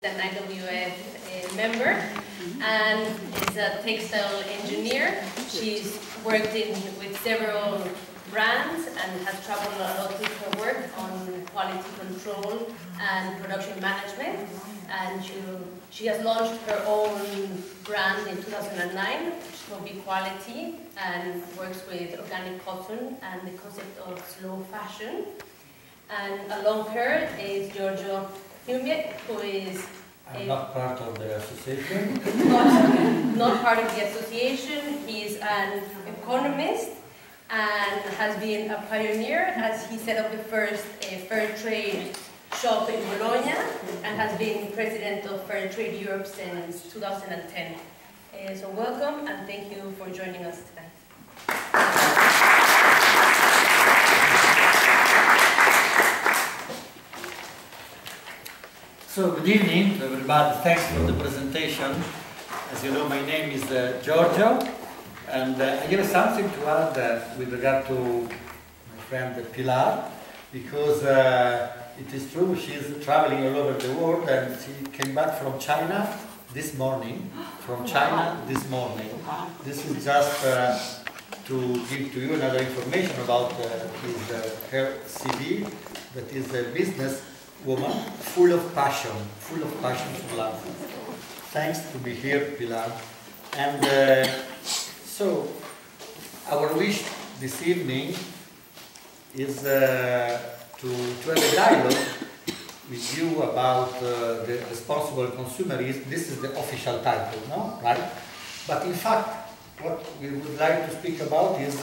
an IWF member and is a textile engineer. She's worked with several brands and has traveled a lot with her work on quality control and production management. And she has launched her own brand in 2009, which is called Be Quality, and works with organic cotton and the concept of slow fashion. And along her is Giorgio Dal Fiume, who is not part of the association. Not part of the association. He is an economist and has been a pioneer as he set up the first Fairtrade shop in Bologna and has been president of Fairtrade Europe since 2010. So welcome and thank you for joining us tonight. So good evening to everybody. Thanks for the presentation. As you know, my name is Giorgio, and I have something to add with regard to my friend Pilar, because it is true she's traveling all over the world, and she came back from China this morning. This is just to give to you another information about her CV, that is a business woman, full of passion for life. Thanks to be here, Pilar. And so, our wish this evening is to have a dialogue with you about the responsible consumerism. This is the official title, no? Right? But in fact, what we would like to speak about is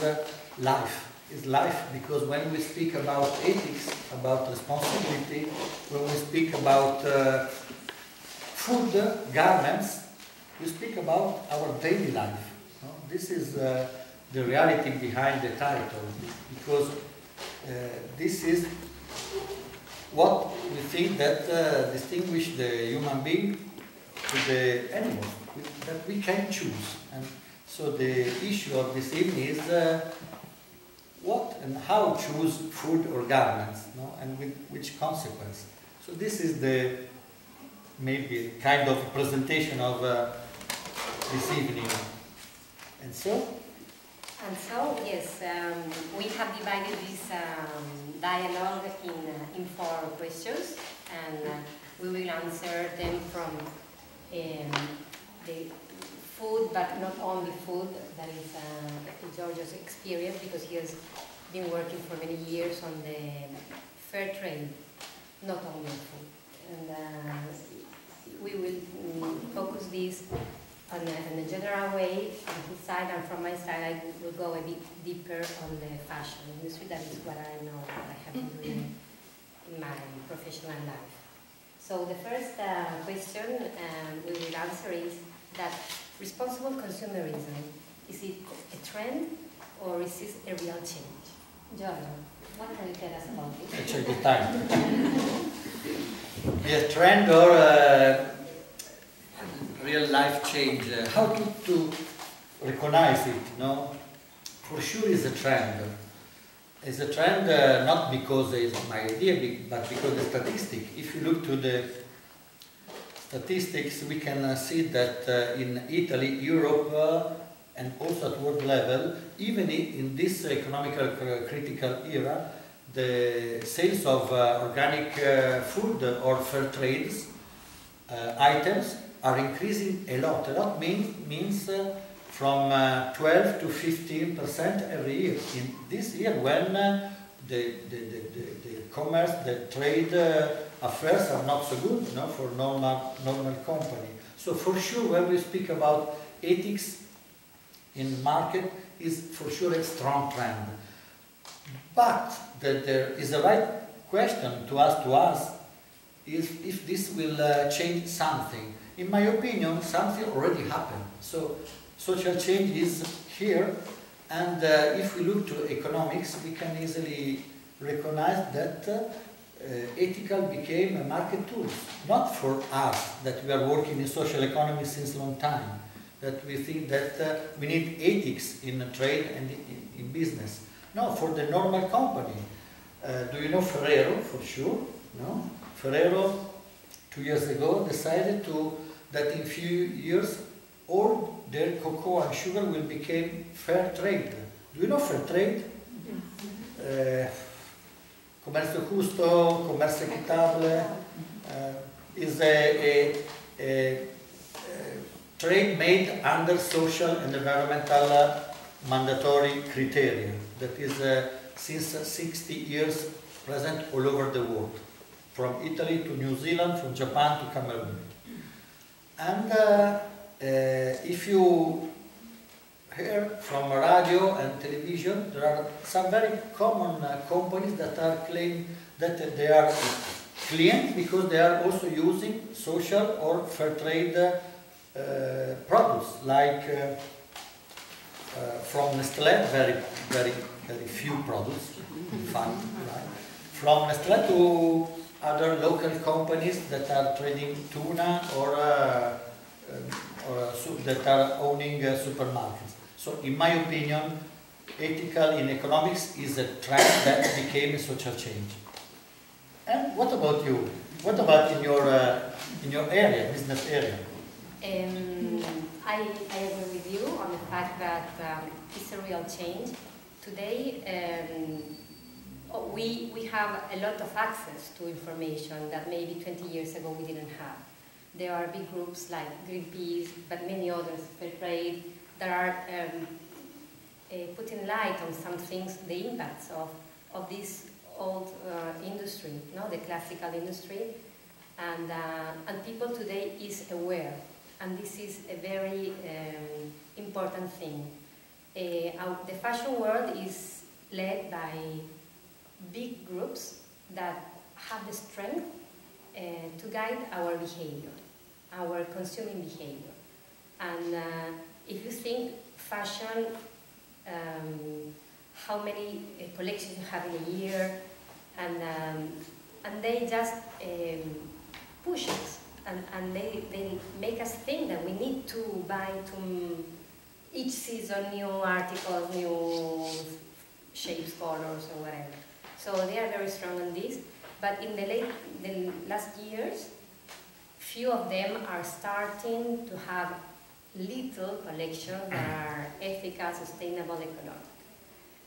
life. Is life, because when we speak about ethics, about responsibility, when we speak about food, garments, we speak about our daily life. No? This is the reality behind the title, because this is what we think that distinguishes the human being to the animals, that we can choose. And so the issue of this evening is what and how choose food or garments, no? And with which consequence. So this is the maybe kind of presentation of this evening. And so, yes, we have divided this dialogue in 4 questions, and we will answer them from the food, but not only food. That is Giorgio's experience, because he has been working for many years on the fair trade, not only food. And we will focus this in a general way on his side, and from my side I will go a bit deeper on the fashion industry. That is what I know, what I have been doing in my professional life. So the first question we will answer is that responsible consumerism, is it a trend or is it a real change? Giorgio, what can you tell us about this? It's a good time. Yes, trend or real life change. How to recognize it, no? For sure it's a trend. It's a trend not because it's my idea, but because the statistic. If you look to the statistics, we can see that in Italy, Europe, and also at world level, even in this economical critical era, the sales of organic food or fair trades items are increasing a lot. A lot means from 12 to 15% every year. In this year, when the commerce, the trade affairs are not so good, no, for normal company. So for sure, when we speak about ethics in market, is for sure a strong trend. But there is a right question to ask is if this will change something. In my opinion, something already happened. So social change is here, and if we look to economics, we can easily recognize that ethical became a market tool, not for us that we are working in social economy since a long time, that we think that we need ethics in trade and in business. No, for the normal company. Do you know Ferrero, for sure? No? Ferrero 2 years ago, decided that in few years all their cocoa and sugar will become fair trade. Do you know fair trade? Comercio justo, comercio equitable, is a trade made under social and environmental mandatory criteria that is since 60 years present all over the world, from Italy to New Zealand, from Japan to Cameroon. And if you hear from radio and television, there are some very common companies that are claiming that they are clean because they are also using social or fair trade products, like from Nestlé, very few products, in fact, right? From Nestlé to other local companies that are trading tuna or that are owning supermarkets. So, in my opinion, ethical in economics is a trend that became a social change. And what about you? What about in your area, business area? I agree with you on the fact that it's a real change. Today, we have a lot of access to information that maybe 20 years ago we didn't have. There are big groups like Greenpeace, but many others, Fairtrade, that are putting light on some things, the impacts of this old industry, the classical industry, and people today is aware, and this is a very important thing. The fashion world is led by big groups that have the strength to guide our behavior, our consuming behavior. And if you think fashion, how many collections you have in a year, and they just push us, and they make us think that we need to buy each season new articles, new shapes, colors, or whatever. So they are very strong on this, but in the last years, few of them are starting to have little collections that are ethical, sustainable, economic.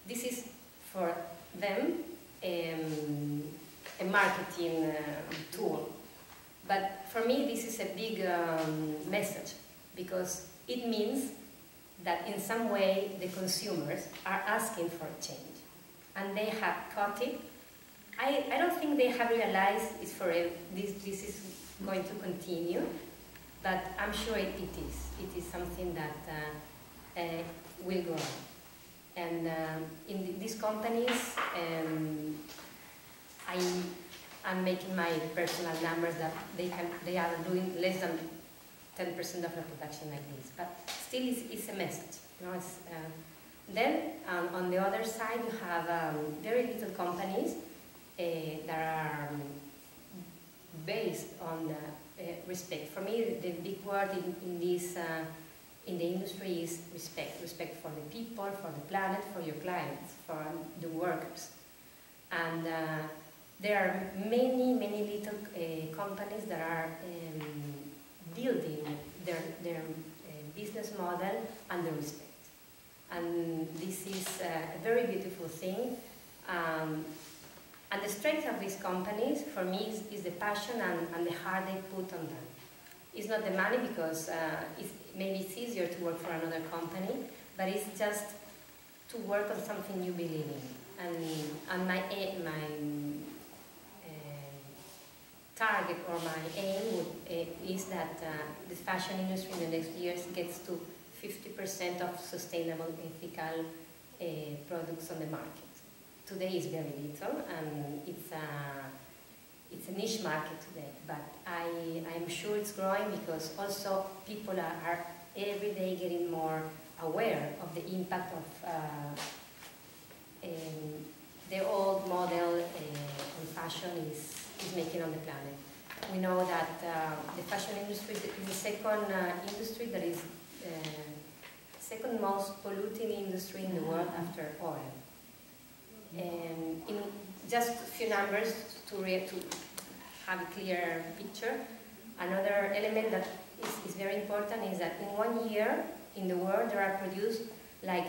This is for them a marketing tool, but for me this is a big message, because it means that in some way the consumers are asking for a change. And they have caught it. I don't think they have realized it's this is going to continue, but I'm sure it is. It is something that will grow. And in these companies, I'm making my personal numbers that they are doing less than 10% of the production like this, but still it's a message. Then on the other side you have very little companies that are based on respect. For me, the big word in the industry is respect. Respect for the people, for the planet, for your clients, for the workers. And there are many little companies that are building their business model under respect. And this is a very beautiful thing. And the strength of these companies, for me, is the passion and the heart they put on them. It's not the money, because maybe it's easier to work for another company, but it's just to work on something you believe in. And my target or my aim is that the fashion industry in the next years gets to 50% of sustainable, ethical products on the market. Today is very little, and it's a niche market today, but I'm sure it's growing, because also people are every day getting more aware of the impact of the old model on fashion is making on the planet. We know that the fashion industry is the second industry that is second most polluting industry in the world after oil. In just a few numbers to have a clear picture. Another element that is very important is that in 1 year in the world there are produced like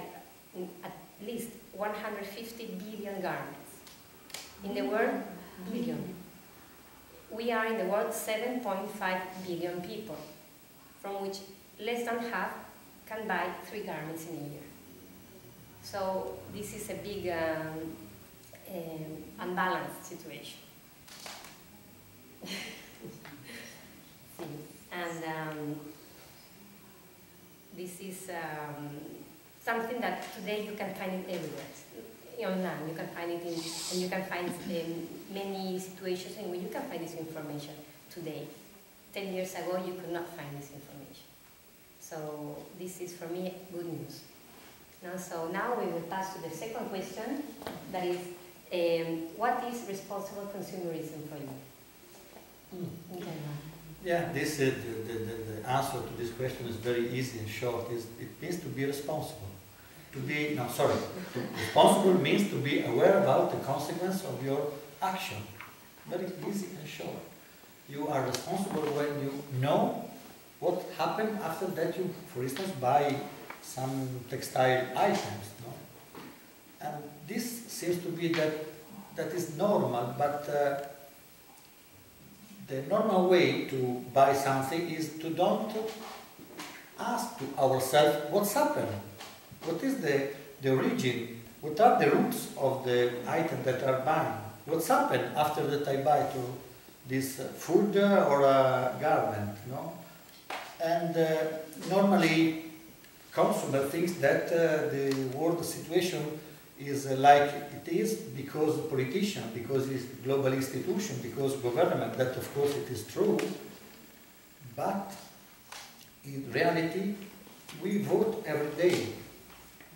at least 150 billion garments. In the world, billion. We are in the world 7.5 billion people, from which less than half can buy 3 garments in a year. So this is a big unbalanced situation. And this is something that today you can find it everywhere. Online, you can find it and you can find many situations in which you can find this information today. 10 years ago, you could not find this information. So this is, for me, good news. So now we will pass to the second question, that is, what is responsible consumerism for you? Yeah, this the answer to this question is very easy and short. It means to be responsible. Responsible means to be aware about the consequence of your action. Very easy and short. You are responsible when you know what happened after that you, for instance, buy some textile items. No? And this seems to be that is normal, but the normal way to buy something is to don't ask to ourselves what's happened. What is the origin? What are the roots of the item that are buying? What's happened after that I buy to this food or a garment? No? And normally consumer thinks that the world situation is like it is because politician, because it's global institution, because government. That of course it is true, but in reality we vote every day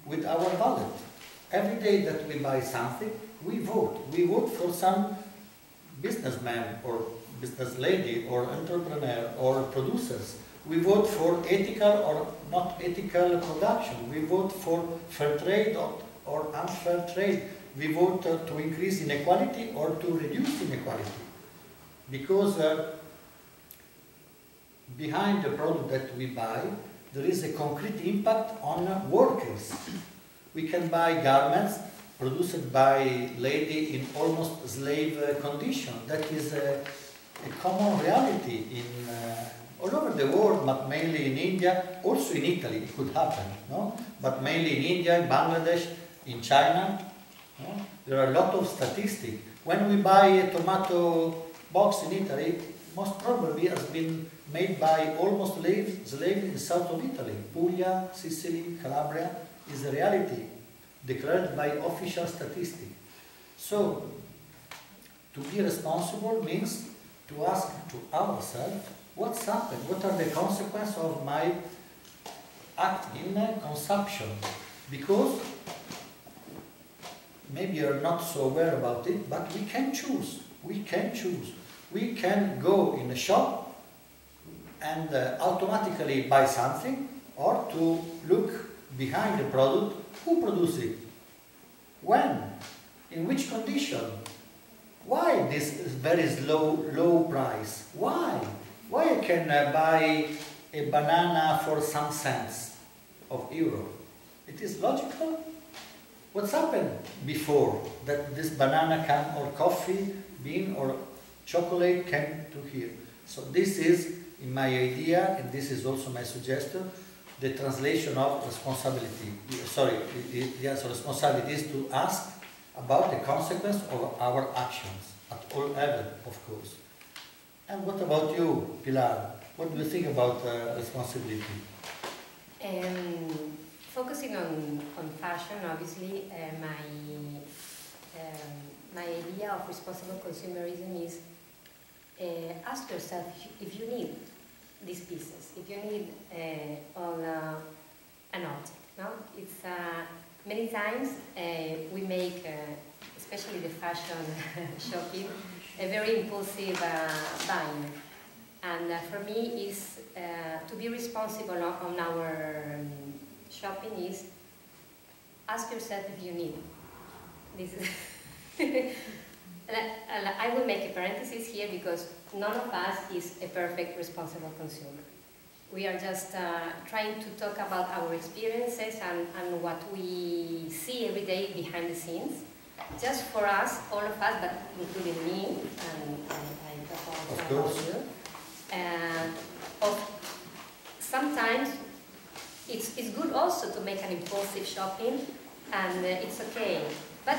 with our wallet. Every day that we buy something, we vote. We vote for some businessman or business lady or entrepreneur or producers. We vote for ethical or not ethical production. We vote for fair trade or unfair trade. We vote to increase inequality or to reduce inequality. Because behind the product that we buy, there is a concrete impact on workers. We can buy garments produced by lady in almost slave condition. That is a common reality in all over the world, but mainly in India, also in Italy it could happen, no? But mainly in India, in Bangladesh, in China. No? There are a lot of statistics. When we buy a tomato box in Italy, most probably has been made by almost slaves in the south of Italy. Puglia, Sicily, Calabria is a reality declared by official statistics. So, to be responsible means to ask to ourselves what's happened, what are the consequences of my act in consumption. Because maybe you're not so aware about it, but we can choose. We can choose. We can go in a shop and automatically buy something, or to look behind the product, who produced it, when, in which condition, why this very low price, why I can buy a banana for some cents of euro. It is logical. What's happened before that this banana can, or coffee bean or chocolate came to here? So this is, in my idea, and this is also my suggestion, the translation of responsibility. Sorry, yes, responsibility is to ask about the consequence of our actions at all levels, of course. And what about you, Pilar? What do you think about responsibility? Focusing on fashion, obviously, my idea of responsible consumerism is ask yourself if you need these pieces, if you need an object. No? It's many times we make, especially the fashion shopping, a very impulsive buying. And for me, is to be responsible on our shopping is ask yourself if you need. This is I will make a parenthesis here because none of us is a perfect responsible consumer. We are just trying to talk about our experiences and what we see every day behind the scenes. Just for us, all of us, but including me, and I talk also about you. Sometimes it's good also to make an impulsive shopping, and it's okay. But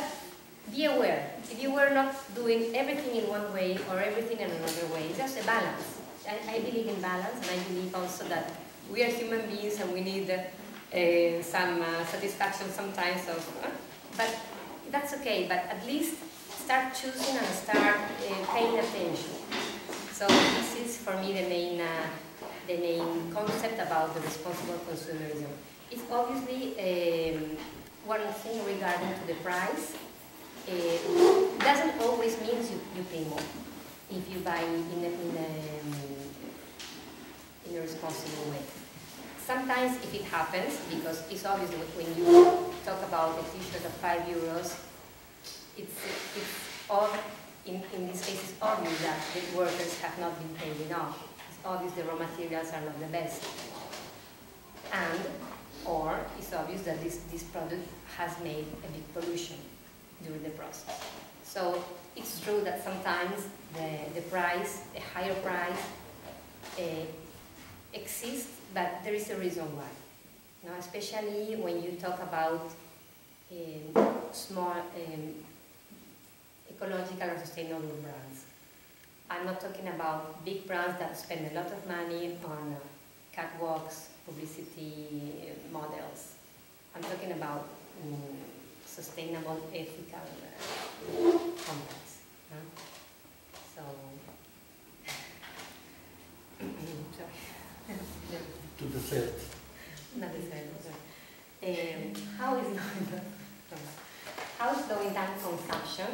be aware, if you were not doing everything in one way or everything in another way, it's just a balance. I believe in balance, and I believe also that we are human beings and we need some satisfaction sometimes. But that's okay, but at least start choosing and start paying attention. So this is for me the main concept about the responsible consumerism. It's obviously one thing regarding to the price. Doesn't always mean you pay more if you buy in a responsible way. Sometimes if it happens, because it's obvious when you talk about a t-shirt of €5, it's in this case it's obvious that the workers have not been paid enough. It's obvious the raw materials are not the best. Or it's obvious that this product has made a big pollution during the process. So it's true that sometimes the price, a higher price, exists, but there is a reason why. Now, especially when you talk about small ecological or sustainable brands. I'm not talking about big brands that spend a lot of money on catwalks, publicity models. I'm talking about sustainable, ethical companies. So, sorry. To the third. Not the third, sorry. How slowing down consumption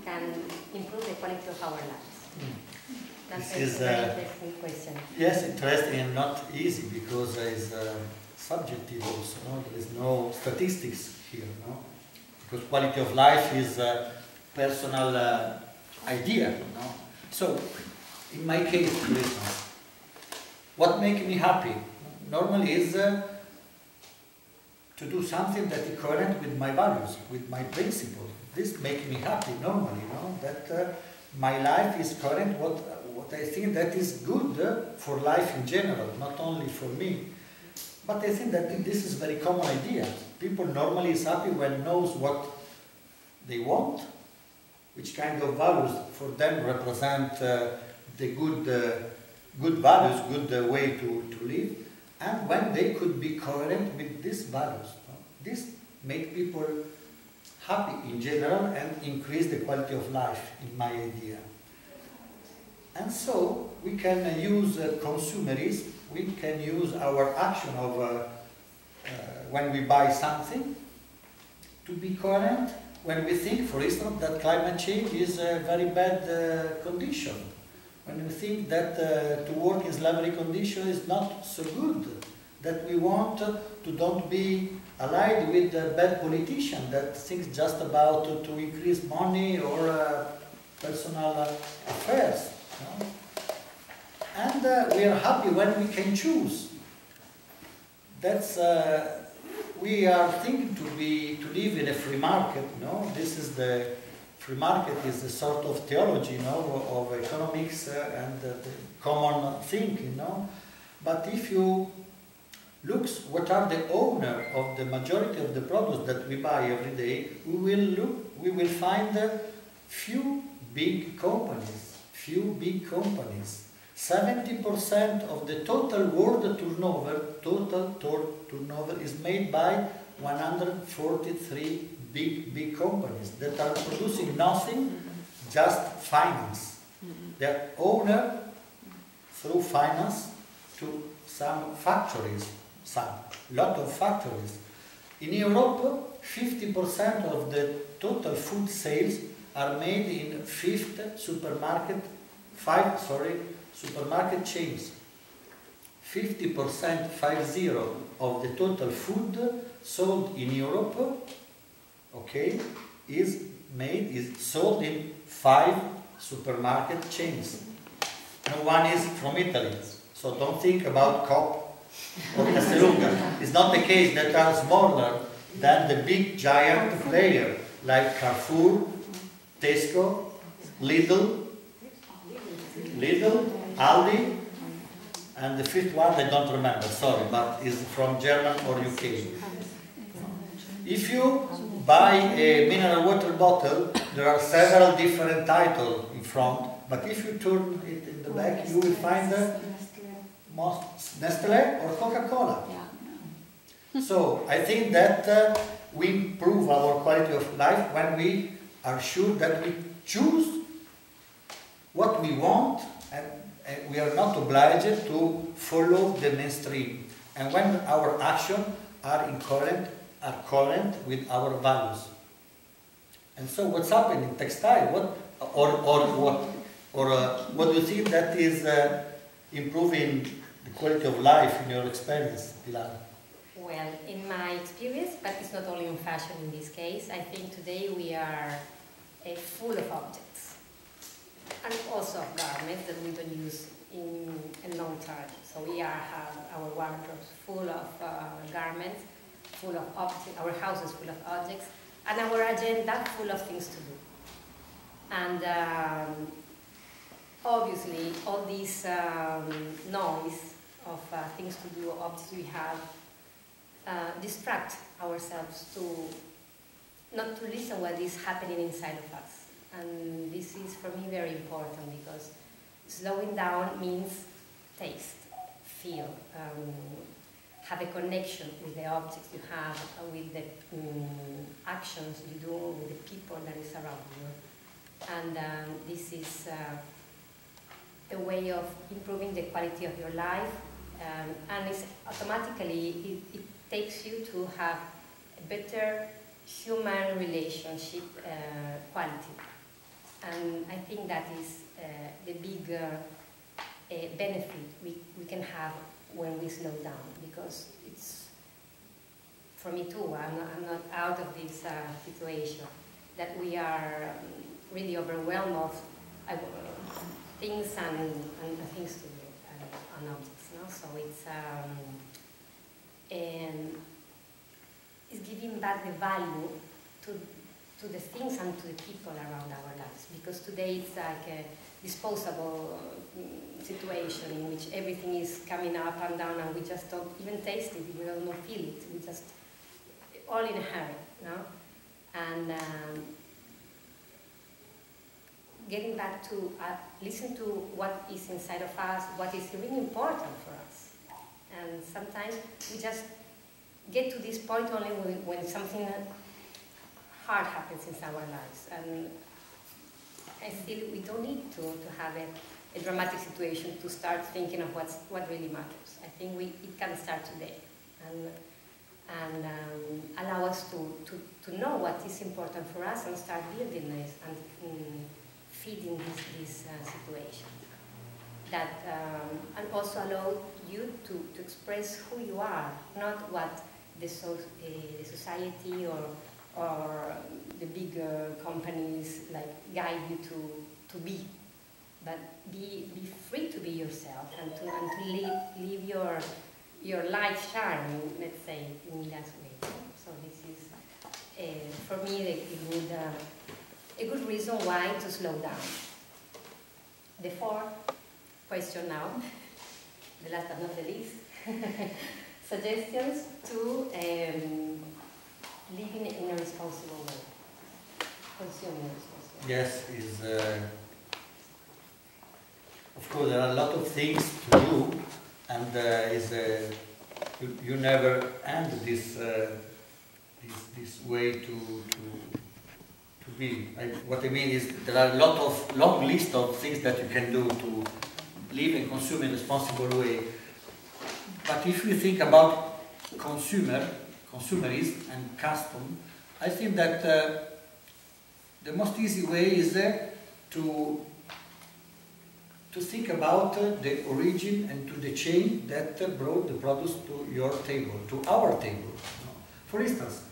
can improve the quality of our lives? That's a very interesting question. Yes, interesting and not easy because it's subjective also. No? There is no statistics here, no? Because quality of life is a personal idea. No? So, in my case, for instance, what makes me happy normally is to do something that is coherent with my values, with my principles. This makes me happy normally, no? That my life is coherent what I think that is good for life in general, not only for me. But I think that this is a very common idea. People normally is happy when knows what they want, which kind of values for them represent the good values, good way to live, and when they could be coherent with these values. This makes people happy in general and increase the quality of life, in my idea. And so we can use consumerism, we can use our action of when we buy something to be coherent when we think, for instance, that climate change is a very bad condition. When we think that to work in slavery condition is not so good, that we want to don't be allied with a bad politician that thinks just about to increase money or personal affairs. No? And we are happy when we can choose. That's we are thinking to live in a free market. No, this is the free market is a sort of theology, of economics and the common thinking. But if you look what are the owner of the majority of the products that we buy every day, we will find few big companies. 70% of the total world turnover is made by 143 big companies that are producing nothing, just finance. Their owner through finance to some factories, lot of factories. In Europe, 50% of the total food sales are made in supermarket chains. 50% of the total food sold in Europe, okay, is made is sold in 5 supermarket chains. No one is from Italy, so don't think about Coop or Castellunga. It's not the case that are smaller than the big giant player like Carrefour, Tesco, Lidl, Aldi, and the fifth one I don't remember, sorry, but is from German or UK. If you buy a mineral water bottle, there are several different titles in front, but if you turn it in the back, you will find Nestlé or Coca-Cola. So I think that we improve our quality of life when we are sure that we choose what we want and we are not obliged to follow the mainstream. And when our actions are current with our values. And so what's happening in textile? What do you think that is improving the quality of life in your experience, Pilar? Well, in my experience, but it's not only in fashion in this case, I think today we are full of objects and also of garments that we don't use in a long time. So we have our wardrobes full of garments, full of objects, our houses full of objects, and our agenda full of things to do. And obviously, all this noise of things to do, objects we have, distract ourselves to not to listen what is happening inside of us. And this is for me very important because slowing down means taste, feel, have a connection with the objects you have, with the actions you do, with the people that is around you. And this is a way of improving the quality of your life, and it's automatically, it takes you to have a better human relationship quality. And I think that is the big benefit we can have when we slow down, because it's, for me too, I'm not out of this situation, that we are really overwhelmed of things and things to do and objects, no? So it's giving back the value to the things and to the people around our lives, because today it's like a disposable situation in which everything is coming up and down and we just don't even taste it, we don't feel it, we just all in a hurry, no? And getting back to listen to what is inside of us, what is really important for us. And sometimes we just get to this point only when something hard happens in our lives. And I feel we don't need to have a dramatic situation to start thinking of what really matters. I think it can start today and allow us to know what is important for us and start building this and feeding this situation. That and also allow you to express who you are, not what the society or the bigger companies like guide you to be, but be free to be yourself and to live your life shining, let's say, in that way. So this is for me a good reason why to slow down. The fourth question now, the last but not the least, suggestions to living in a responsible way, consuming responsible. Yes, of course there are a lot of things to do, and you never end this way to be. What I mean is there are a long list of things that you can do to live and consume in a responsible way. But if you think about consumerism and custom, I think that the most easy way is to think about the origin and to the chain that brought the produce to your table, to our table. For instance,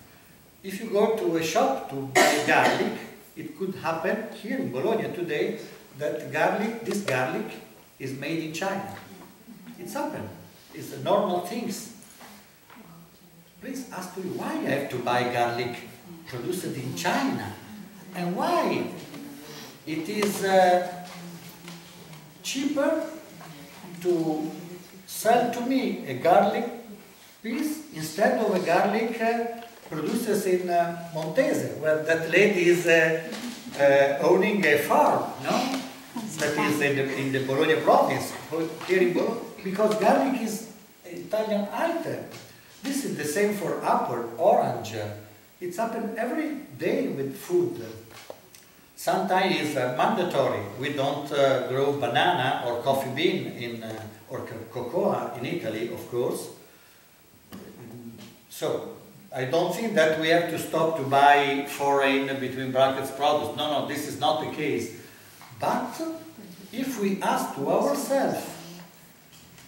if you go to a shop to buy garlic, it could happen here in Bologna today that this garlic is made in China. It's happened. It's a normal things. Please ask me why I have to buy garlic produced in China and why it is cheaper to sell to me a garlic piece instead of a garlic produced in Montese, where that lady is owning a farm, no? That is in the Bologna province, here in Bologna, because garlic is an Italian item. This is the same for apple, orange. It's happened every day with food. Sometimes it's mandatory. We don't grow banana or coffee bean or cocoa in Italy, of course. So I don't think that we have to stop to buy foreign between brackets products. No, this is not the case. But if we ask to ourselves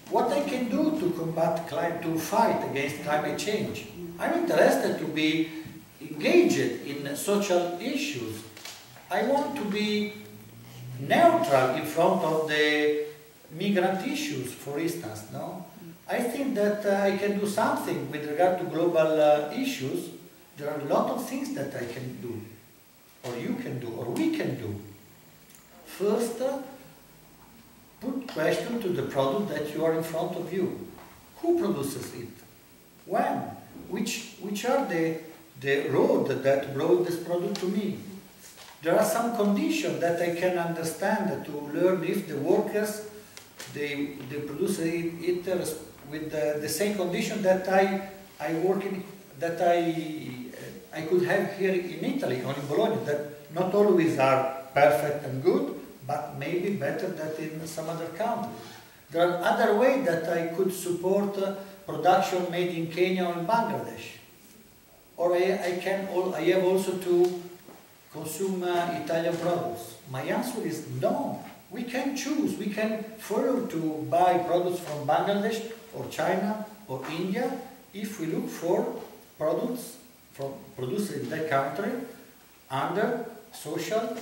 what I can do to fight against climate change, I'm interested to be engaged in social issues. I want to be neutral in front of the migrant issues, for instance. No, I think that I can do something with regard to global issues. There are a lot of things that I can do, or you can do, or we can do. First, put question to the product that you are in front of you. Who produces it? When? Which are the road that brought this product to me? There are some conditions that I can understand to learn if the workers they produce it with the same condition that I work in, that I could have here in Italy or in Bologna, that not always are perfect and good, but maybe better than in some other country. There are other ways that I could support production made in Kenya or in Bangladesh. Or I have also to consume Italian products. My answer is no. We can choose. We can follow to buy products from Bangladesh or China or India if we look for products produced in that country under social,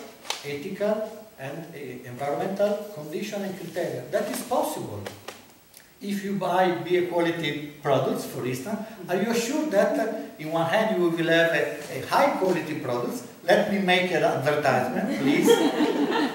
ethical, and environmental condition and criteria. That is possible. If you buy beer quality products, for instance, are you sure that in one hand you will have a high quality products? Let me make an advertisement, please.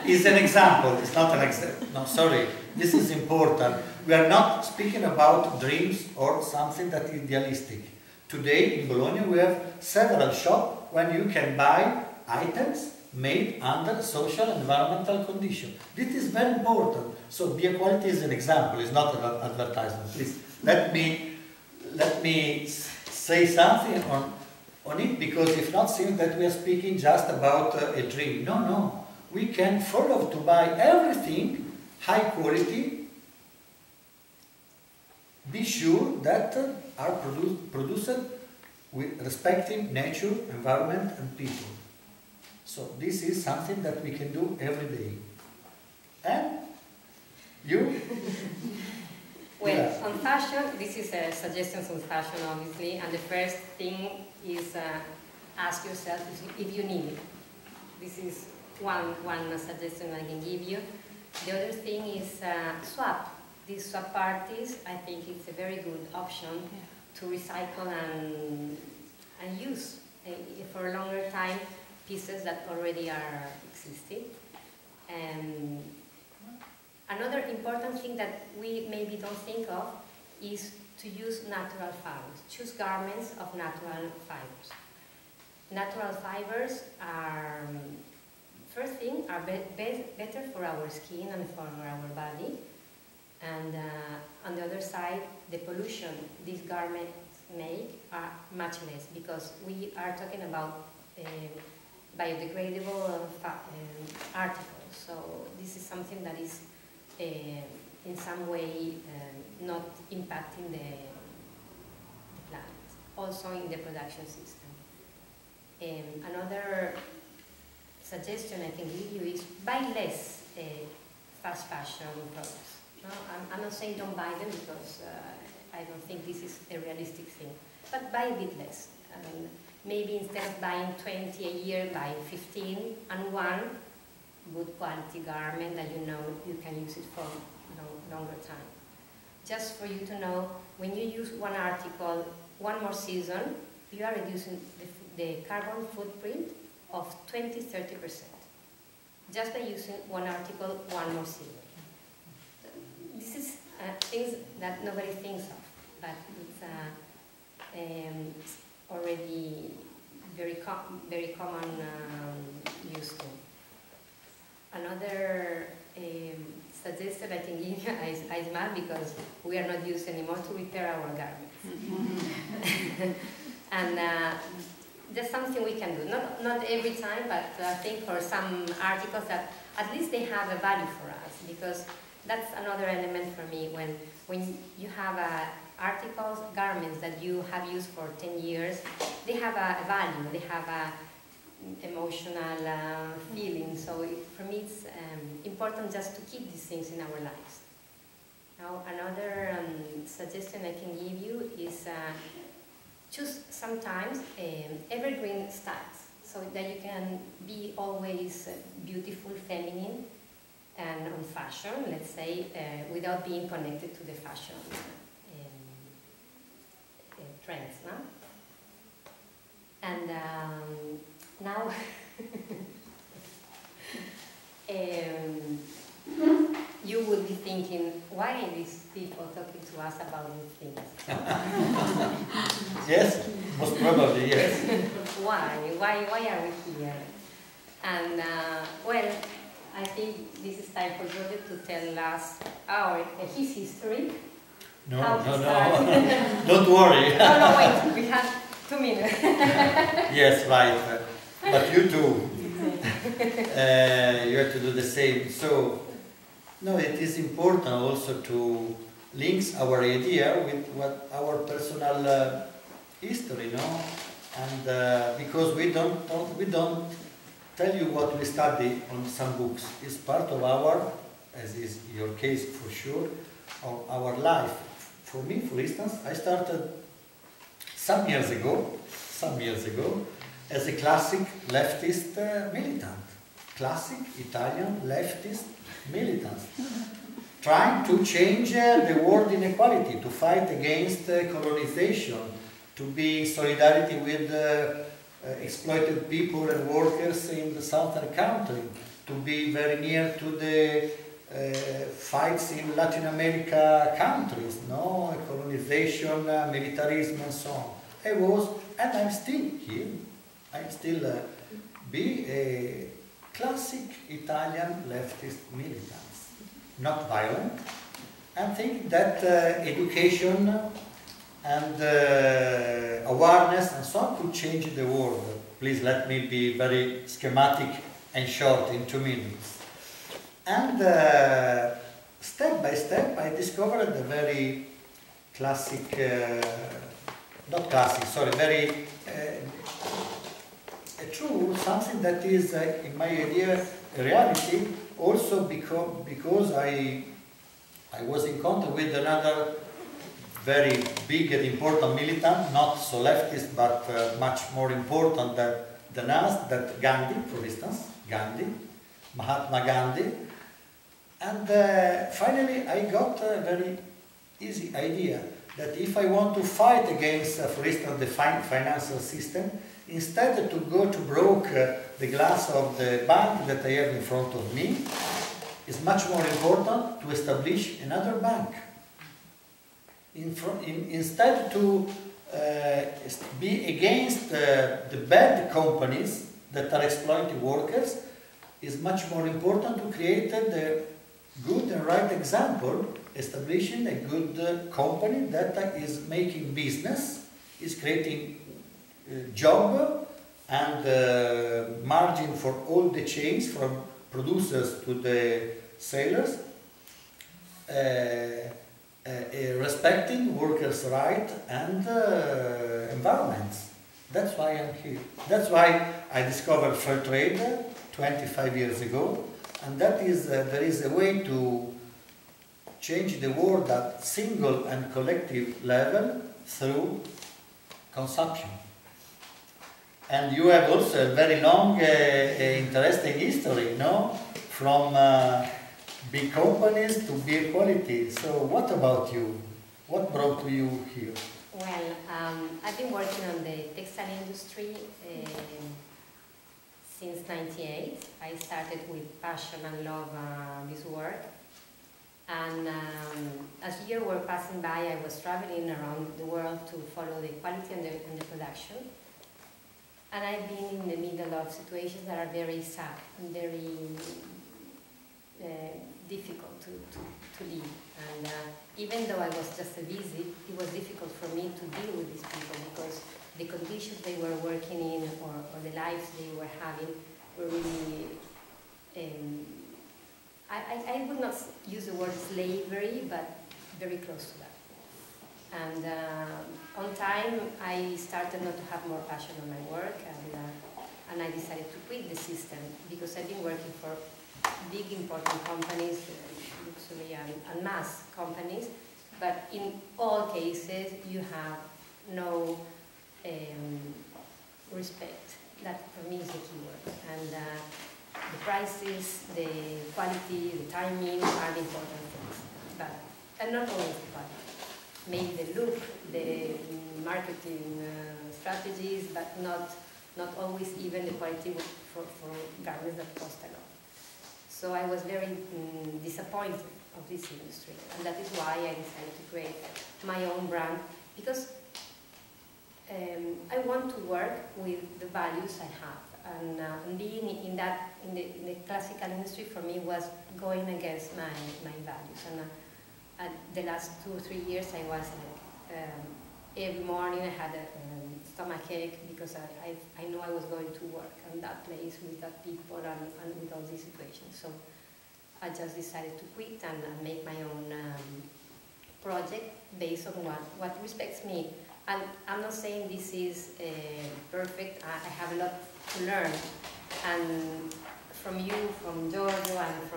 It's an example, it's not an example. No, sorry, this is important. We are not speaking about dreams or something that is idealistic. Today in Bologna we have several shops when you can buy items made under social and environmental conditions. This is very important. So beer quality is an example, it's not an advertisement. Please let me say something on it, because if not, seems that we are speaking just about a dream. No. We can follow to buy everything high quality. Be sure that are produced with respecting nature, environment and people. So this is something that we can do every day. And you? Well, Yeah. on fashion, this is a suggestions on fashion, obviously, and the first thing is ask yourself if you need it. This is one suggestion I can give you. The other thing is swap. These swap parties, I think it's a very good option to recycle and use for a longer time pieces that already are existing. And another important thing that we maybe don't think of is to use natural fibers. Choose garments of natural fibers. Natural fibers are, first thing, are better for our skin and for our body. And on the other side, the pollution these garments make are much less, because we are talking about biodegradable articles. So this is something that is in some way not impacting the planet, also in the production system. Another suggestion I can give you is buy less fast fashion products. No, I'm not saying don't buy them, because I don't think this is a realistic thing, but buy a bit less. And maybe instead of buying 20 a year, buy 15 and one good quality garment that you know you can use it for longer time. Just for you to know, when you use one article one more season, you are reducing the carbon footprint of 20–30%. Just by using one article one more season. This is things that nobody thinks of, but it's already very common use to. Another suggestion I can give you is mad because we are not used anymore to repair our garments. And that's something we can do. Not every time, but I think for some articles that at least they have a value for us, because that's another element for me. When you have articles, garments that you have used for 10 years, they have a value, they have a emotional feeling. So for me it's important just to keep these things in our lives. Now another suggestion I can give you is choose sometimes evergreen styles, so that you can be always beautiful, feminine, and on fashion, let's say, without being connected to the fashion trends, no? And now, you would be thinking, why are these people talking to us about these things? Yes, most probably, yes. Why are we here? And, well, I think this is time for Giorgio to tell us his history. No. Don't worry. No, wait, we have 2 minutes. Yes, right. But you too. You have to do the same. So, no, it is important also to link our idea with what our personal history, no? And because we don't tell you what we study on some books. It's part of our, as is your case for sure, of our life. For me, for instance, I started some years ago, as a classic leftist militant. Classic Italian leftist militant. Trying to change the world inequality, to fight against colonization, to be in solidarity with exploited people and workers in the southern country, to be very near to the fights in Latin America countries, no? Colonization, militarism and so on. I was, and I'm still here, I'm still be a classic Italian leftist militant, not violent, and think that education and awareness and so on could change the world. Please let me be very schematic and short in 2 minutes. And step by step I discovered a very classic, very true, something that is, in my idea, a reality, also because I was in contact with another very big and important militant, not so leftist, but much more important than us, that Gandhi, for instance, Mahatma Gandhi. And finally I got a very easy idea that if I want to fight against, for instance, the financial system, instead to go to broke the glass of the bank that I have in front of me, it's much more important to establish another bank. Instead to be against the bad companies that are exploiting workers, it's much more important to create the good and right example, establishing a good company that is making business, is creating job and margin for all the chains, from producers to the sellers, respecting workers' rights and environments. That's why I'm here. That's why I discovered Fairtrade 25 years ago, and that is there is a way to change the world at single and collective level through consumption. And you have also a very long, interesting history, no? From big companies to beer quality. So what about you? What brought you here? Well, I've been working on the textile industry since '98. I started with passion and love this work. And as years were passing by, I was traveling around the world to follow the quality and the production. And I've been in the middle of situations that are very sad and very difficult to live. And even though I was just a visit, it was difficult for me to deal with these people because the conditions they were working in or the lives they were having were really, I would not use the word slavery, but very close to that. And on time, I started not to have more passion on my work, and I decided to quit the system because I've been working for big important companies, luxury and mass companies, but in all cases you have no respect. That for me is the key word. And the prices, the quality, the timing are the important things, and not always the quality. Maybe the look, the marketing strategies, but not always even the quality for garments that cost a lot. So I was very disappointed of this industry, and that is why I decided to create my own brand, because I want to work with the values I have, and being in the classical industry for me was going against my values. And the last 2 or 3 years I was like, every morning I had a stomachache because I knew I was going to work on that place with that people and with all these situations. So I just decided to quit and make my own project based on what respects me. And I'm not saying this is perfect. I have a lot to learn, and from you, from Giorgio, and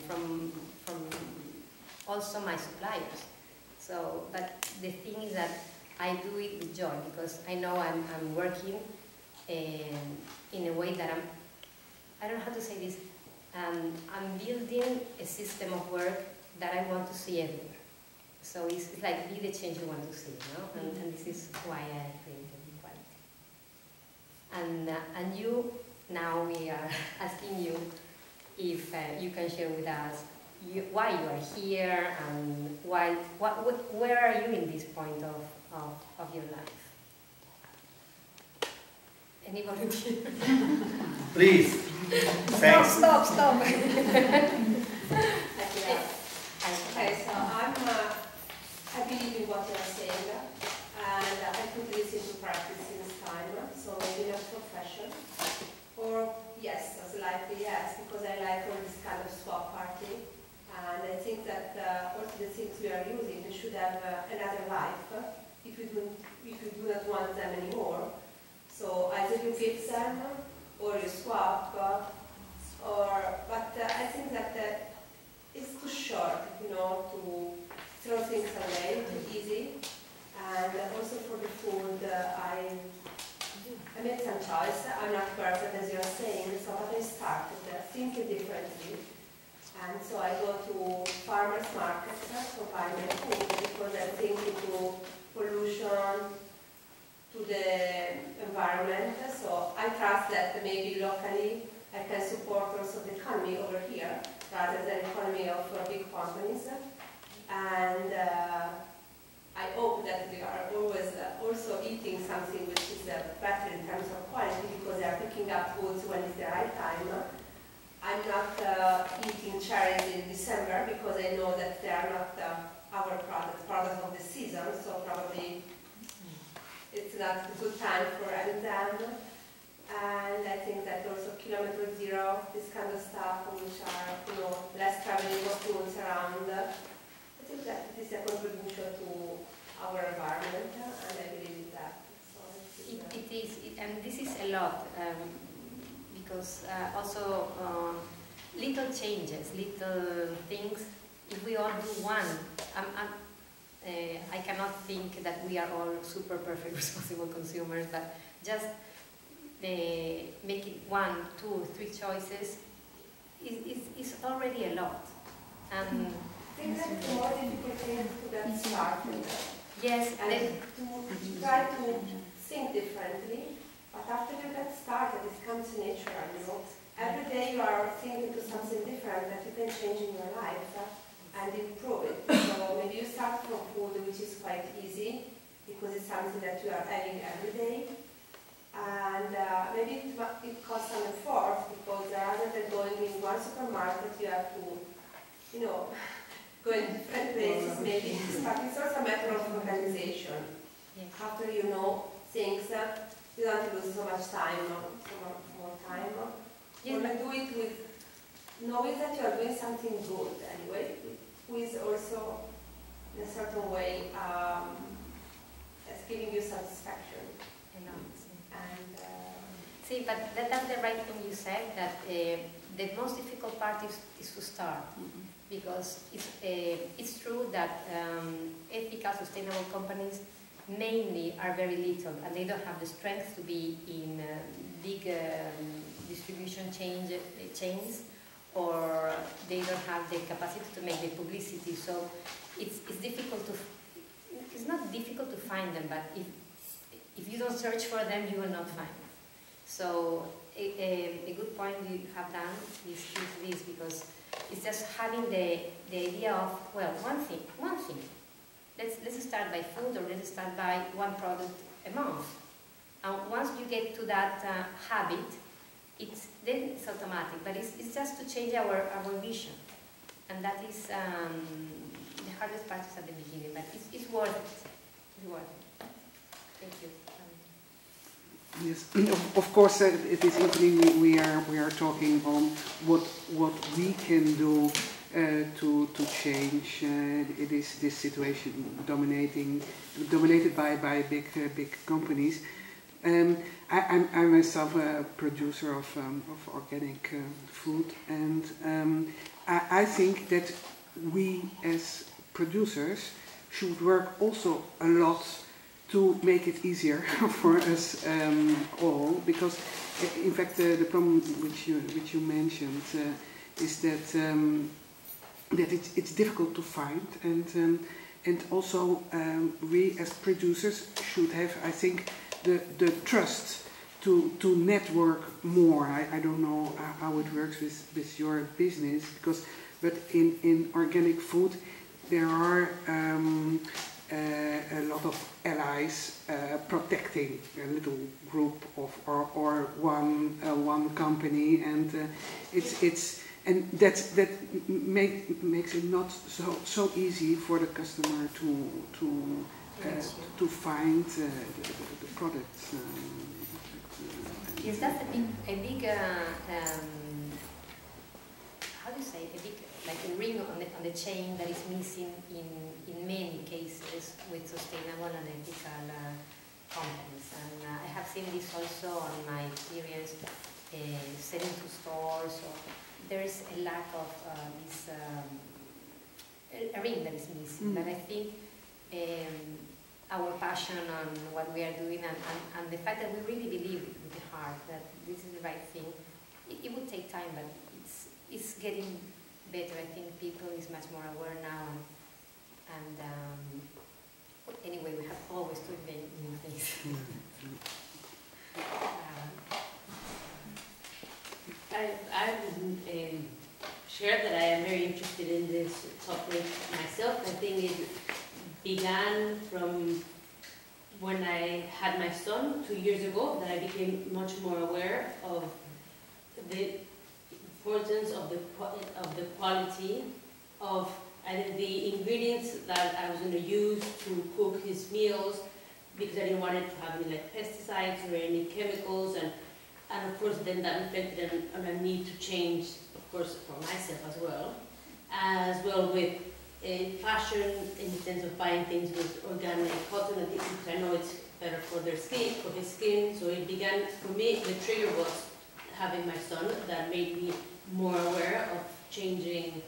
from also my suppliers. So, but the thing is that I do it with joy because I know I'm working in a way that I don't know how to say this. I'm building a system of work that I want to see everywhere. So it's like be the change you want to see, you know? And this is why I created equality. And you, now we are asking you if you can share with us why you are here and where are you in this point of your life? Any volunteer? Please. Thanks. Stop. Okay, so I believe in what you are saying, and I put this into practice since time, so maybe not profession, or yes, as likely yes, because I like all this kind of swap party, and I think that also the things we are using, they should have another life if we do not want them anymore. So either you keep them, or you swap, but I think that it's too short, you know, to throw things away too easy. And also for the food, I made some choice. I'm not perfect, as you're saying, so but I started thinking differently. And so I go to farmers markets to buy my food because I'm thinking to pollution, to the environment. So I trust that maybe locally I can support also the economy over here rather than the economy of big companies. And I hope that we are always also eating something which is better in terms of quality because they are picking up goods when it's the right time. I'm not eating cherries in December because I know that they are not our product of the season, so probably it's not a good time for having them. And I think that also kilometer zero, this kind of stuff, which are, you know, less traveling of goods around, I think that it is a contribution to our environment, and I believe in that. So it is, and this is a lot, because also little changes, little things, if we all do one, I cannot think that we are all super perfect responsible consumers, but just making 1, 2, 3 choices is already a lot. And I think that the more difficult thing to get started. yes, And to try to think differently, but after you get started, it comes natural, you know. Every day you are thinking to something different that you can change in your life and improve it. So maybe you start from food, which is quite easy, because it's something that you are having every day. And maybe it costs some effort, because rather than going in one supermarket, you have to, you know, go in different places, maybe. But it's also a matter of organization. yes. After you know things, you don't lose so much time, so much more time. Yes. Or do it with knowing that you are doing something good anyway, who is also in a certain way giving you satisfaction. And see, but that's the right thing you said, that the most difficult part is to start. Because it's true that ethical, sustainable companies mainly are very little, and they don't have the strength to be in big distribution chains, or they don't have the capacity to make the publicity. So it's difficult to. It's not difficult to find them, but if you don't search for them, you will not find them. So a good point you have done is this, because it's just having the idea of, well, one thing. Let's start by food, or let's start by one product a month. And once you get to that habit, then it's automatic. But it's just to change our vision, and that is the hardest part is at the beginning. But it's worth it. It's worth it. Thank you. Yes, of course, it is evening we are talking on what we can do to change. It is this situation dominated by big companies. I'm myself a producer of organic food, and I think that we as producers should work also a lot to make it easier for us all, because in fact the problem which you mentioned is that it's difficult to find, and also we as producers should have, I think, the trust to network more. I don't know how it works with your business, but in organic food there are a lot of allies protecting a little group of or one company, and that makes it not so easy for the customer to find the products. Yes, that's a big how do you say, a big, like a ring on the chain that is missing in many cases with sustainable and ethical companies. And I have seen this also on my experience selling to stores. So there is a lack of this a ring that is missing. But I think our passion on what we are doing, and the fact that we really believe with the heart that this is the right thing, it will take time, but it's getting better. I think people is much more aware now, and anyway, we have always to invent new things. I share that I am very interested in this topic myself. I think it began from when I had my son 2 years ago, that I became much more aware of the importance of the quality of either the ingredients that I was going to use to cook his meals, because I didn't want it to have any like pesticides or any chemicals, and of course then that reflected on a need to change, of course, for myself as well with fashion, in the sense of buying things with organic cotton, because I know it's better for their skin, for his skin. So it began, for me, the trigger was having my son, that made me more aware of changing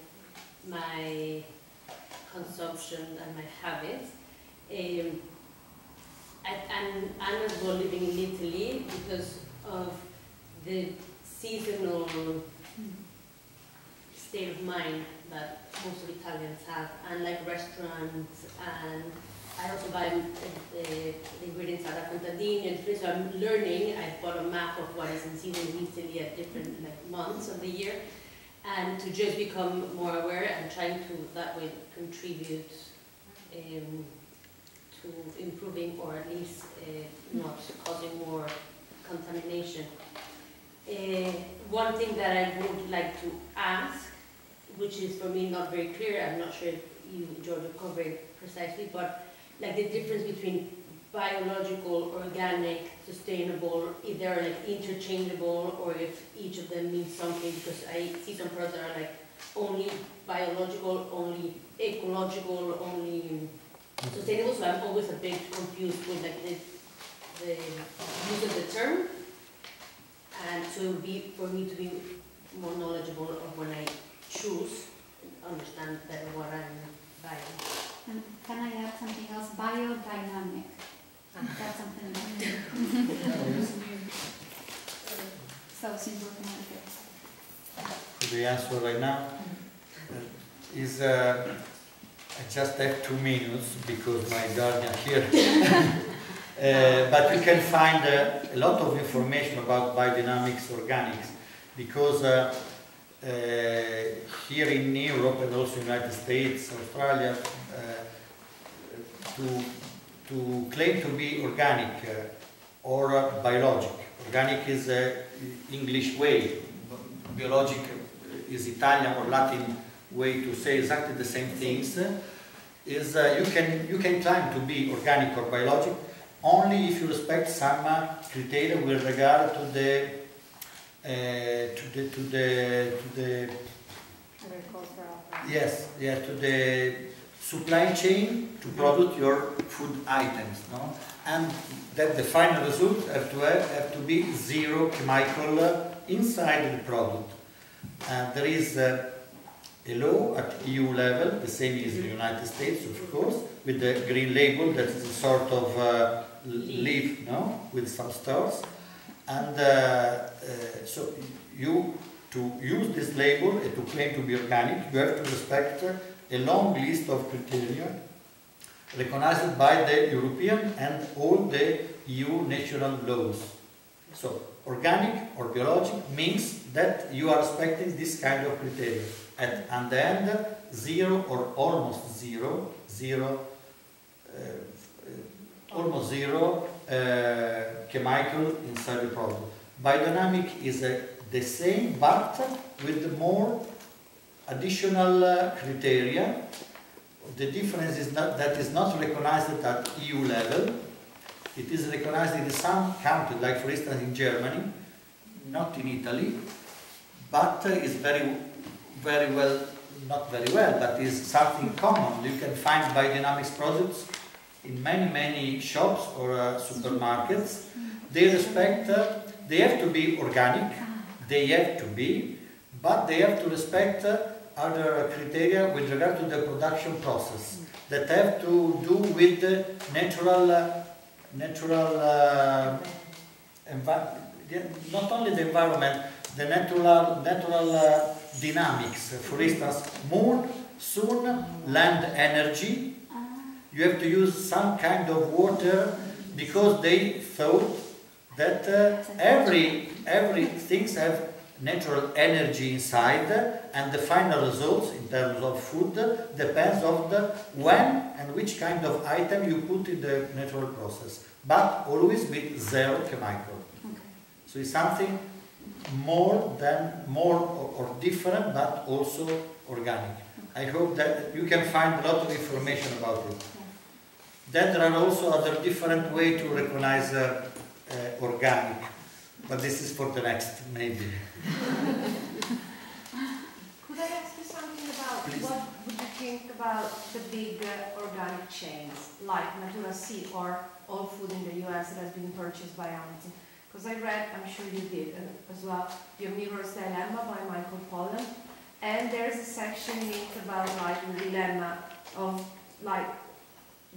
my consumption and my habits. And I'm as well living in Italy, because of the seasonal state of mind that most of Italians have, and like restaurants, and I also buy the ingredients out of contadini, and so I'm learning. I've bought a map of what is in season in Italy at different months of the year, and to just become more aware and trying to that way contribute to improving, or at least not causing more contamination. One thing that I would like to ask, which is for me not very clear, I'm not sure if you, Giorgio, covered it precisely, but like the difference between biological, organic, sustainable, if they're like interchangeable or if each of them means something, because I see some products that are like only biological, only ecological, only sustainable, so I'm always a bit confused with like the use of the term, and so it would be for me to be more knowledgeable of when I choose, understand better what I'm buying. And can I add something else? Biodynamic. That's something new. So simple to navigate. The answer right now is I just have 2 minutes because my guardian here. But you can find a lot of information about biodynamics, organics, because here in Europe and also United States, Australia, to claim to be organic or biologic. Organic is English way, biologic is Italian or Latin way to say exactly the same things. Is you can claim to be organic or biologic only if you respect some criteria with regard to the to the supply chain to produce your food items, no? And that the final result have to be zero chemical inside the product. And there is a law at EU level, the same as in the United States, of course, with the green label that is a sort of leaf, no, with some stars. And so to use this label and to claim to be organic, you have to respect a long list of criteria recognized by the European and all the EU national laws. So organic or biologic means that you are respecting this kind of criteria. At the end, zero or almost zero chemical inside the product. Biodynamic is the same, but with more additional criteria. The difference is that is not recognized at EU level. It is recognized in some countries, like for instance in Germany, not in Italy, but is very well, not very well, but is something common. You can find biodynamics products in many shops or supermarkets. They respect, they have to be organic, they have to be, but they have to respect other criteria with regard to the production process that have to do with the natural not only the environment, the natural dynamics. For instance, more soon land energy. You have to use some kind of water because they thought that every things have natural energy inside, and the final results in terms of food depends on the when and which kind of item you put in the natural process, but always with zero chemical. Okay. So it's something more or different, but also organic. I hope that you can find a lot of information about it. Then there are also other different ways to recognize organic, but this is for the next, maybe. Could I ask you something about what would you think about the big organic chains like Natura C or All Food in the US that has been purchased by Amazon? Because I read, I'm sure you did as well, The Omnivore's Dilemma by Michael Pollan, and there's a section in it about like the dilemma of like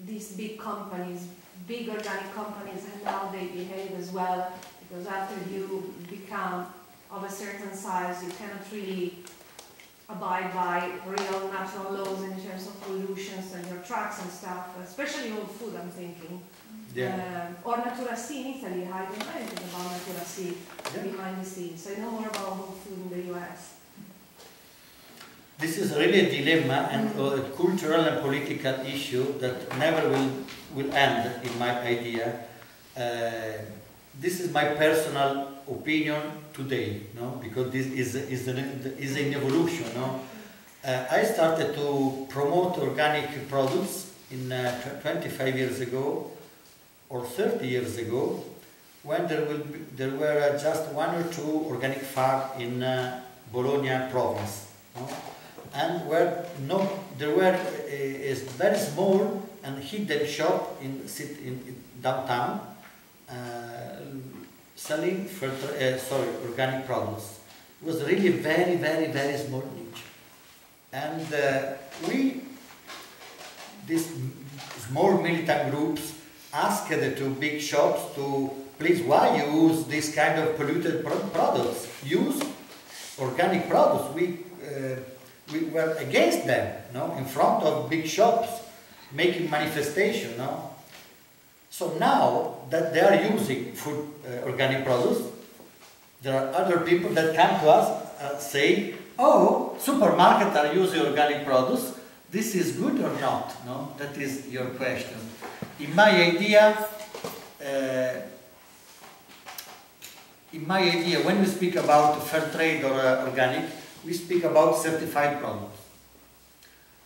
these big companies, big organic companies, and how they behave as well because after you become of a certain size, you cannot really abide by real natural laws in terms of pollutions and your trucks and stuff, especially all food, I'm thinking. Yeah. Or Natura C in Italy, I don't know anything about Natura C behind the scenes, so I know more about whole food in the US. This is really a dilemma and a cultural and political issue that never will end, in my idea. This is my personal opinion today, no? Because this is an evolution. No? I started to promote organic products in 25 years ago or 30 years ago, when there were just 1 or 2 organic farms in Bologna province. No? And there were a very small and hidden shop in downtown selling organic products. It was really very, very, very small niche. And these small militant groups asked the 2 big shops to, please, why use this kind of polluted products? Use organic products. We were against them, no? In front of big shops, making manifestation. No? So now that they are using food organic products, there are other people that come to us say, oh, supermarkets are using organic products, this is good or not? No? That is your question. In my idea, when we speak about fair trade or organic, we speak about certified products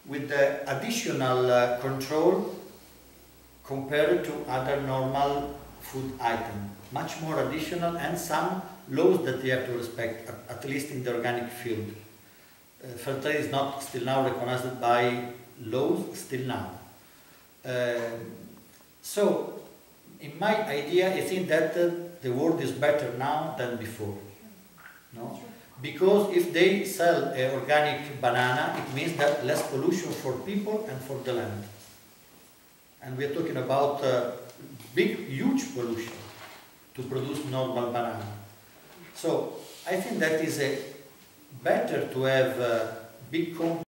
with the additional control compared to other normal food items. Much more additional, and some laws that they have to respect, at least in the organic field. Fair trade is not still now recognized by laws, still now. So, in my idea, I think that the world is better now than before. No? Because if they sell an organic banana, it means that less pollution for people and for the land. And we're talking about big, huge pollution to produce normal banana. So I think that is better to have big companies